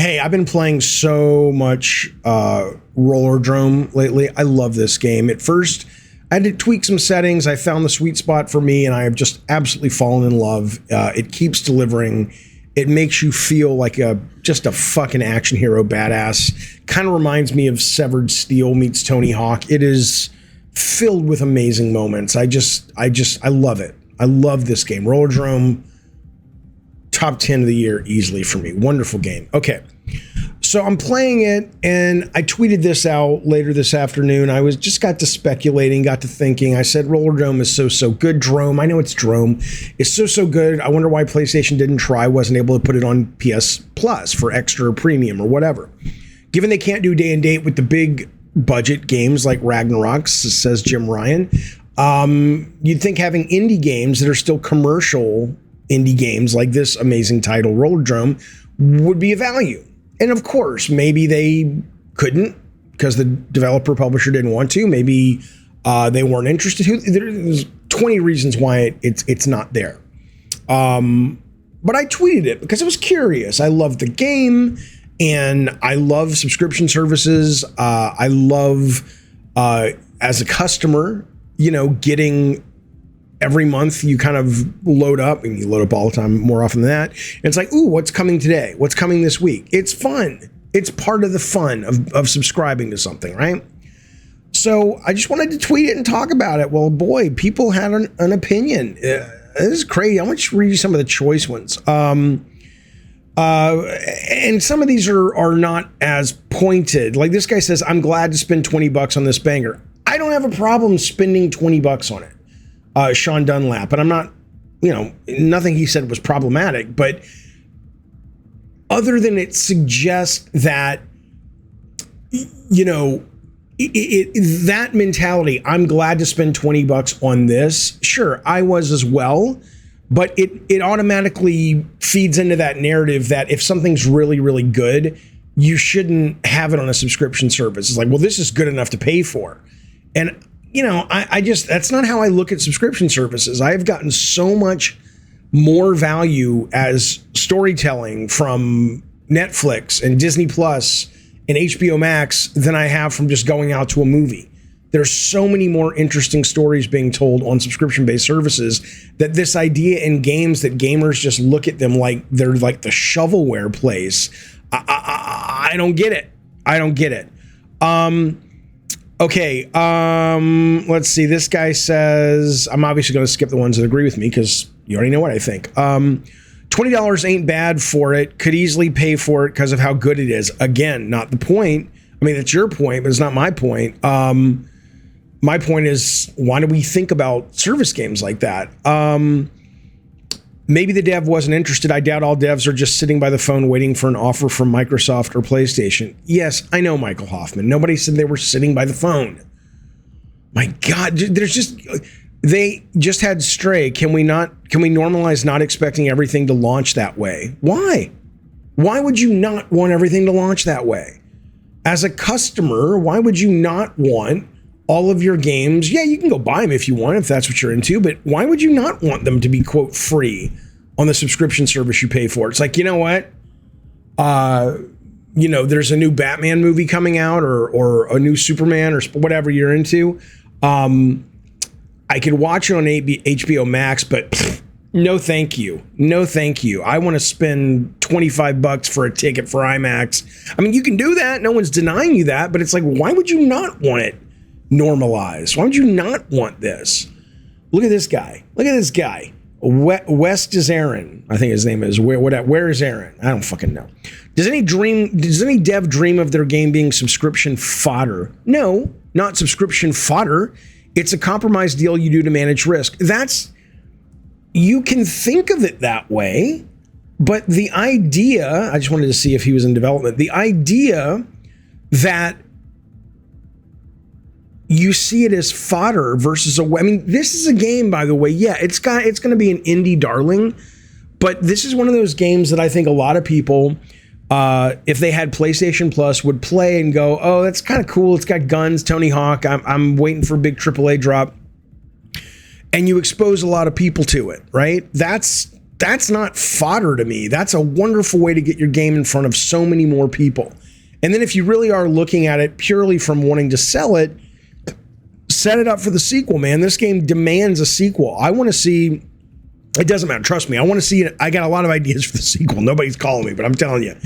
Hey, I've been playing so much Rollerdrome lately. I love this game. At first, I had to tweak some settings. I found the sweet spot for me, and I have just absolutely fallen in love. It keeps delivering. It makes you feel like just a fucking action hero badass. Kind of reminds me of Severed Steel meets Tony Hawk. It is filled with amazing moments. I love it. I love this game. Rollerdrome, top 10 of the year easily for me. Wonderful game. Okay. So I'm playing it, and I tweeted this out later this afternoon. I got to speculating, got to thinking. I said Rollerdrome is so good. Drome, I know it's Drome. It's so good. I wonder why PlayStation didn't try, wasn't able to put it on PS Plus for extra or premium or whatever. Given they can't do day and date with the big budget games like Ragnarok, says Jim Ryan, you'd think having indie games that are still commercial indie games like this amazing title, Rollerdrome, would be a value. And of course, maybe they couldn't because the developer publisher didn't want to. Maybe they weren't interested. There's 20 reasons why it's not there. But I tweeted it because I was curious. I love the game, and I love subscription services. I love, as a customer, getting every month you kind of load up, and you load up all the time more often than that. And it's like, ooh, what's coming today? What's coming this week? It's fun. It's part of the fun of subscribing to something, right? So I just wanted to tweet it and talk about it. Well, boy, people had an opinion. This is crazy. I want to read you some of the choice ones. And some of these are not as pointed. Like this guy says, I'm glad to spend $20 on this banger. I don't have a problem spending $20 on it. Sean Dunlap, and I'm not, nothing he said was problematic, but other than it suggests that, that mentality, I'm glad to spend $20 on this. Sure, I was as well, but it automatically feeds into that narrative that if something's really, really good, you shouldn't have it on a subscription service. It's like, well, this is good enough to pay for. And that's not how I look at subscription services. I've gotten so much more value as storytelling from Netflix and Disney Plus and HBO Max than I have from just going out to a movie. There's so many more interesting stories being told on subscription-based services that this idea in games that gamers just look at them like they're like the shovelware place. I don't get it. I don't get it. Okay, let's see. This guy says, I'm obviously going to skip the ones that agree with me because you already know what I think. $20 ain't bad for it. Could easily pay for it because of how good it is. Again, not the point. I mean, that's your point, but it's not my point. My point is, why do we think about service games like that? Maybe the dev wasn't interested. I doubt all devs are just sitting by the phone waiting for an offer from Microsoft or PlayStation. Yes, I know, Michael Hoffman. Nobody said they were sitting by the phone. My God, they just had Stray. Can we normalize not expecting everything to launch that way? Why? Why would you not want everything to launch that way? As a customer, why would you not want all of your games? Yeah, you can go buy them if you want, if that's what you're into, but why would you not want them to be, quote, free on the subscription service you pay for? It's like, you know what? There's a new Batman movie coming out or a new Superman or whatever you're into. I could watch it on HBO Max, but no, thank you. No, thank you. I want to spend $25 for a ticket for IMAX. I mean, you can do that. No one's denying you that, but it's like, why would you not want it normalized? Why would you not want this? Look at this guy. Look at this guy. West is Aaron. I think his name is. Where is Aaron? I don't fucking know. Does any dev dream of their game being subscription fodder? No, not subscription fodder. It's a compromise deal you do to manage risk. You can think of it that way, but the idea, I just wanted to see if he was in development, the idea that you see it as fodder versus this is a game, by the way. Yeah, it's going to be an indie darling, but this is one of those games that I think a lot of people, if they had PlayStation Plus, would play and go, oh, that's kind of cool. It's got guns, Tony Hawk. I'm waiting for a big AAA drop. And you expose a lot of people to it, right? That's that's not fodder to me. That's a wonderful way to get your game in front of so many more people. And then if you really are looking at it purely from wanting to sell it, set it up for the sequel, man. This game demands a sequel. I want to see, it doesn't matter, trust me, I want to see it. I got a lot of ideas for the sequel. Nobody's calling me, but I'm telling you.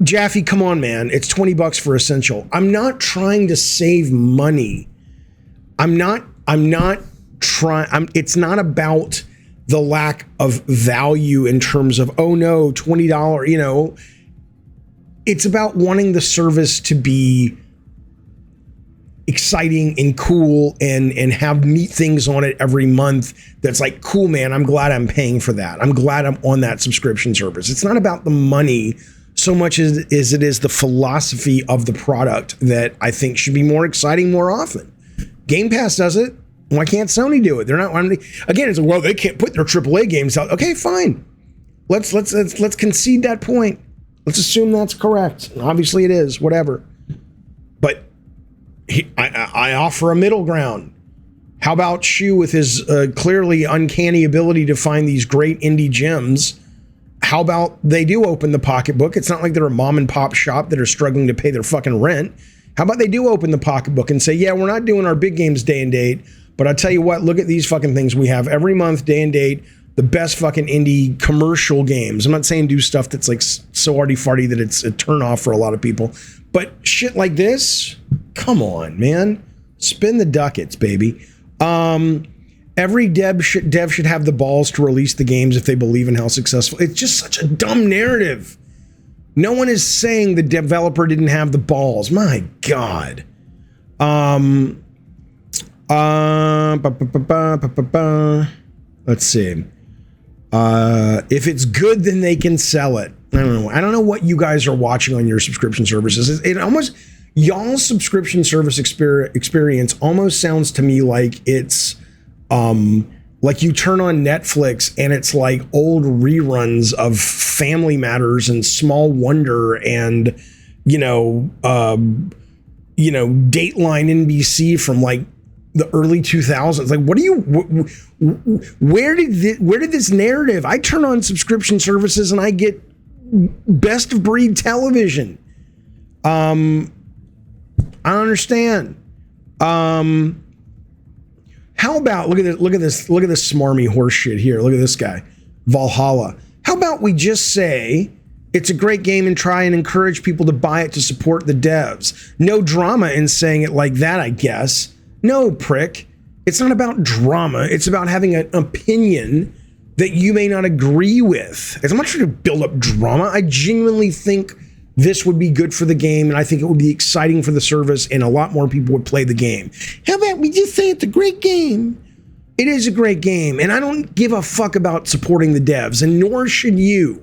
Jaffe, come on, man. It's $20 for Essential. I'm not trying to save money. It's not about the lack of value in terms of, oh no, $20, you know. It's about wanting the service to be exciting and cool and have neat things on it every month. That's like, cool, man, I'm glad I'm paying for that. I'm glad I'm on that subscription service. It's not about the money so much as it is the philosophy of the product that I think should be more exciting more often. Game Pass does it. Why can't Sony do it? They're not. Again, it's like, well, they can't put their AAA games out. Okay, fine. Let's concede that point. Let's assume that's correct. Obviously, it is. Whatever. But I offer a middle ground. How about Shu with his clearly uncanny ability to find these great indie gems? How about they do open the pocketbook? It's not like they're a mom and pop shop that are struggling to pay their fucking rent. How about they do open the pocketbook and say, yeah, we're not doing our big games day and date, but I'll tell you what, look at these fucking things we have every month, day and date, the best fucking indie commercial games. I'm not saying do stuff that's like so arty-farty that it's a turnoff for a lot of people, but shit like this, come on, man. Spin the ducats, baby. Every dev should have the balls to release the games if they believe in how successful. It's just such a dumb narrative. No one is saying the developer didn't have the balls. My God. Let's see. If it's good, then they can sell it. I don't know. I don't know what you guys are watching on your subscription services. It almost, y'all's subscription service experience almost sounds to me like it's like you turn on Netflix and it's like old reruns of Family Matters and Small Wonder and Dateline NBC from like the early 2000s. Like, what do you? Where did this narrative? I turn on subscription services and I get best of breed television. I don't understand. How about look at this smarmy horse shit here. Look at this guy, Valhalla. How about we just say it's a great game and try and encourage people to buy it to support the devs? No drama in saying it like that, I guess. No, prick. It's not about drama. It's about having an opinion that you may not agree with. I'm not trying to build up drama. I genuinely think this would be good for the game, and I think it would be exciting for the service, and a lot more people would play the game. How about we just say it's a great game? It is a great game, and I don't give a fuck about supporting the devs, and nor should you.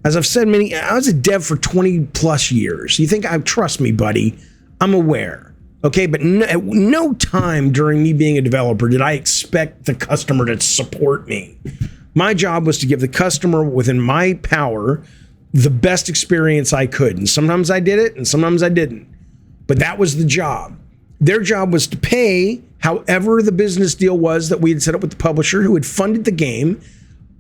As I've said I was a dev for 20 plus years. You think trust me, buddy, I'm aware. Okay, but at no time during me being a developer did I expect the customer to support me. My job was to give the customer within my power the best experience I could. And sometimes I did it and sometimes I didn't. But that was the job. Their job was to pay however the business deal was that we had set up with the publisher who had funded the game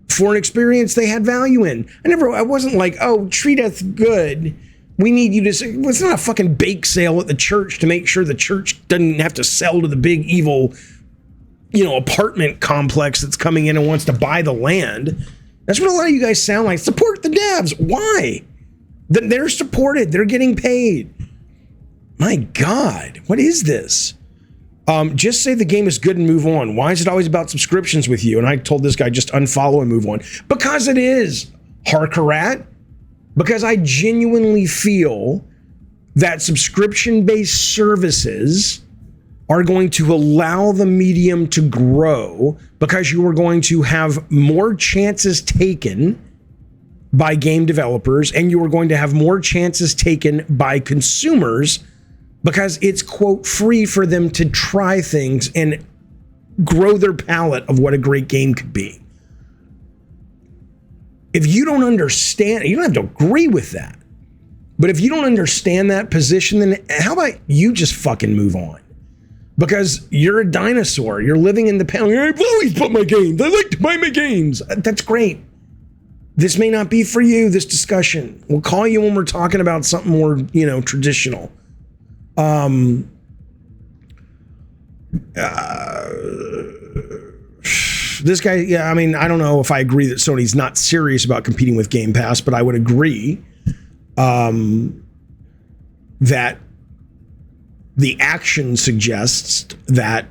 for an experience they had value in. I wasn't like, oh, treat us good. We need you to say, well, it's not a fucking bake sale at the church to make sure the church doesn't have to sell to the big evil, apartment complex that's coming in and wants to buy the land. That's what a lot of you guys sound like. Support the devs. Why? They're supported. They're getting paid. My God, what is this? Just say the game is good and move on. Why is it always about subscriptions with you? And I told this guy just unfollow and move on. Because it is, Harkarat. Because I genuinely feel that subscription-based services are going to allow the medium to grow because you are going to have more chances taken by game developers and you are going to have more chances taken by consumers because it's, quote, free for them to try things and grow their palette of what a great game could be. If you don't understand, you don't have to agree with that. But if you don't understand that position, then how about you just fucking move on? because you're a dinosaur. You're living in the past. I've always bought my games. I like to buy my games. That's great. This may not be for you, this discussion. We'll call you when we're talking about something more, traditional. This guy, yeah, I mean, I don't know if I agree that Sony's not serious about competing with Game Pass, but I would agree that the action suggests that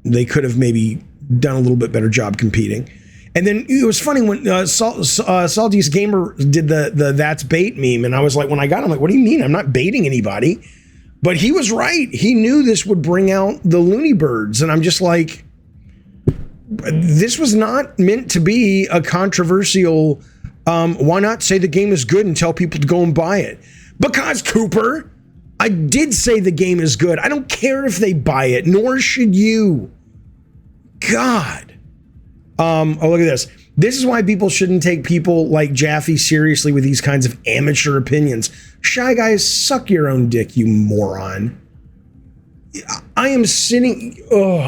they could have maybe done a little bit better job competing. And then it was funny when Saltiest Gamer did the "that's bait" meme, and I was like, when I got him, like, what do you mean? I'm not baiting anybody. But he was right. He knew this would bring out the loony birds, and I'm just like, this was not meant to be a controversial. Why not say the game is good and tell people to go and buy it? Because, Cooper, I did say the game is good. I don't care if they buy it, nor should you. God. Oh, look at this. This is why people shouldn't take people like Jaffe seriously with these kinds of amateur opinions. Shy Guys, suck your own dick, you moron. I am sitting,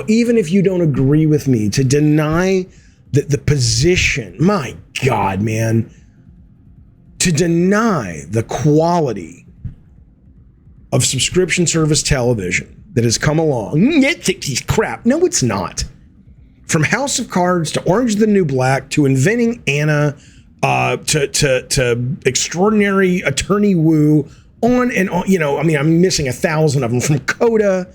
even if you don't agree with me, to deny that the position, my God, man, to deny the quality of subscription service television that has come along. Netflix is crap. No, it's not. From House of Cards to Orange is the New Black to Inventing Anna to Extraordinary Attorney Woo, on and on. I'm missing 1,000 of them. From Coda,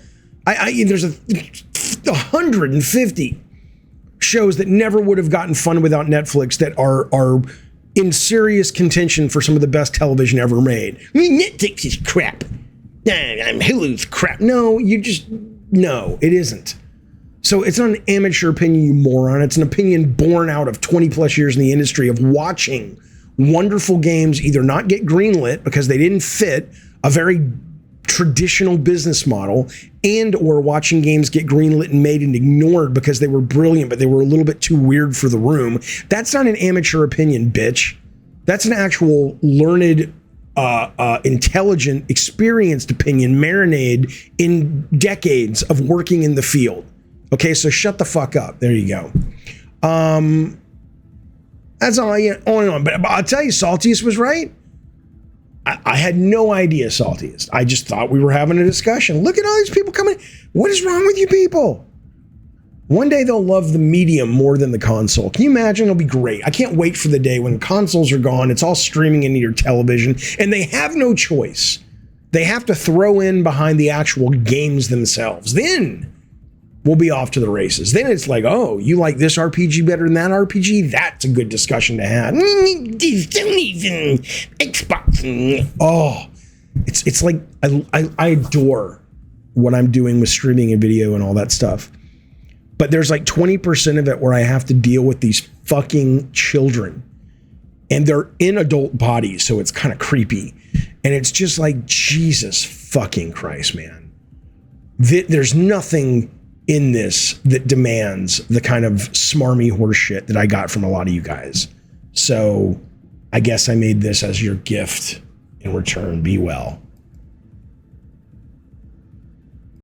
there's 150 shows that never would have gotten fun without Netflix that are in serious contention for some of the best television ever made. Netflix is crap. Hulu's crap. No, no, it isn't. So it's not an amateur opinion, you moron. It's an opinion born out of 20 plus years in the industry of watching wonderful games either not get greenlit because they didn't fit a very traditional business model, and or watching games get greenlit and made and ignored because they were brilliant, but they were a little bit too weird for the room. That's not an amateur opinion, bitch. That's an actual learned, intelligent, experienced opinion marinated in decades of working in the field. Okay, so shut the fuck up. There you go. That's all on and on. But I'll tell you, Saltiest was right. I had no idea, Saltiest. I just thought we were having a discussion. Look at all these people coming. What is wrong with you people? One day they'll love the medium more than the console. Can you imagine? It'll be great. I can't wait for the day when consoles are gone. It's all streaming into your television, and they have no choice. They have to throw in behind the actual games themselves. Then we'll be off to the races. Then it's like, oh, you like this RPG better than that RPG? That's a good discussion to have. Sony's and Xbox. Oh, it's like I adore what I'm doing with streaming and video and all that stuff. But there's like 20% of it where I have to deal with these fucking children. And they're in adult bodies, so it's kind of creepy. And it's just like, Jesus fucking Christ, man. There's nothing in this that demands the kind of smarmy horse shit that I got from a lot of you guys. So I guess I made this as your gift in return. Be well.